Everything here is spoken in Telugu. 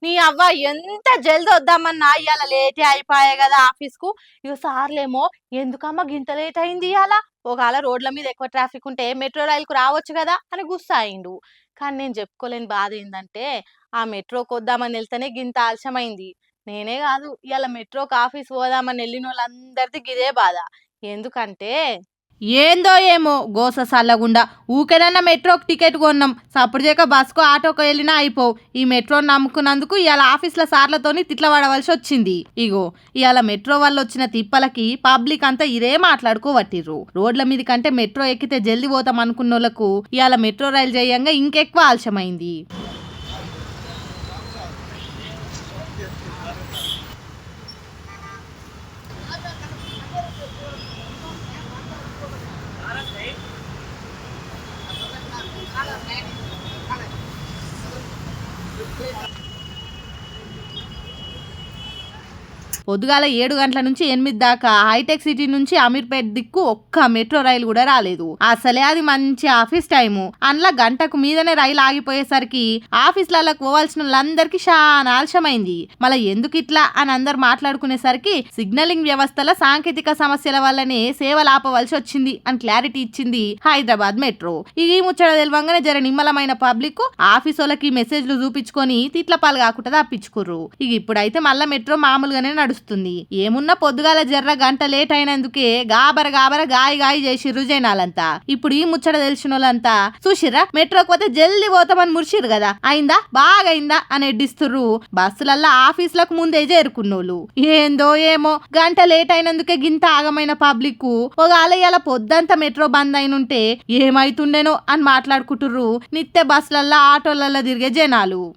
నీ అవ్వ ఎంత జల్ది వద్దామన్నా ఇవాళ లేటే అయిపోయాయి కదా ఆఫీస్ కు. ఇక సార్లేమో ఎందుకమ్మా గింత లేట్ అయింది ఇవాళ, ఒకవేళ రోడ్ల మీద ఎక్కువ ట్రాఫిక్ ఉంటే మెట్రో రైలుకు రావచ్చు కదా అని గుస్సా అయిండు. కానీ నేను చెప్పుకోలేని బాధ ఏంటంటే ఆ మెట్రోకి వద్దామని వెళ్తేనే గింత ఆలస్యమైంది. నేనే కాదు ఇవాళ మెట్రోకి ఆఫీస్ పోదామని వెళ్ళిన వాళ్ళందరిది గిదే బాధ. ఎందుకంటే ఏందో ఏమో గోస సల్లగుండా ఊకేనన్నా మెట్రోకి టికెట్ కొన్నాం, సప్పుడు చేయక బస్కో ఆటోకో వెళ్ళినా అయిపోవు. ఈ మెట్రోని నమ్ముకున్నందుకు ఇవాళ ఆఫీస్ల సార్లతోని తిట్ల పడవలసి వచ్చింది. ఇగో ఇవాళ మెట్రో వల్ల వచ్చిన తిప్పలకి పబ్లిక్ అంతా ఇదే మాట్లాడుకోవట్టిర్రు. రోడ్ల మీద కంటే మెట్రో ఎక్కితే జల్ది పోతాం అనుకున్న వాళ్ళకు ఇవాళ మెట్రో రైలు చేయంగా ఇంకెక్కువ ఆలస్యమైంది. పొద్దుగాల 7 గంటల నుంచి 8 దాకా హైటెక్ సిటీ నుంచి అమీర్పేట్ దిక్కు ఒక్క మెట్రో రైలు కూడా రాలేదు. అసలే అది మంచి ఆఫీస్ టైము. అందులో గంటకు మీదనే రైలు ఆగిపోయేసరికి ఆఫీసులకు పోవాల్సిన వాళ్ళందరికీ చాలా ఆలస్యమైంది. మళ్ళీ ఎందుకు ఇట్లా అని అందరు మాట్లాడుకునేసరికి సిగ్నలింగ్ వ్యవస్థల సాంకేతిక సమస్యల వల్లనే సేవలు ఆపవలసి వచ్చింది అని క్లారిటీ ఇచ్చింది హైదరాబాద్ మెట్రో. ఈ ముచ్చట తెలవంగానే జర నిమ్మలమైన పబ్లిక్ ఆఫీస్ వాళ్ళకి మెసేజ్లు చూపించుకొని తిట్ల పాలు కాకుండా తప్పించుకుర్రు. ఇక ఇప్పుడైతే మళ్ళా మెట్రో మామూలుగానే నడుస్తుంది. ఏమున్నా పొద్దుగాల జర్ర గంట లేట్ అయినందుకే గాబర గాబర గాయి గాయి చేసిర్రు జనాలంతా. ఇప్పుడు ఈ ముచ్చట తెలిసిన వాళ్ళంతా చూసిర్రా మెట్రోకి పోతే జల్దీ పోతామని మురిసిర్రు కదా, అయిందా బాగా అయిందా అని ఎడ్డిస్తుర్రు. బస్సులల్లా ఆఫీసులకు ముందే చేరుకున్నోళ్ళు ఏందో ఏమో గంట లేట్ అయినందుకే గింత ఆగమైన పబ్లిక్ ఒకవేళ ఇలా పొద్దంతా మెట్రో బంద్ అయినుంటే ఏమైతుండేనో అని మాట్లాడుకుంటుర్రు నిత్య బస్సులల్లా ఆటోలల్లా తిరిగే జనాలు.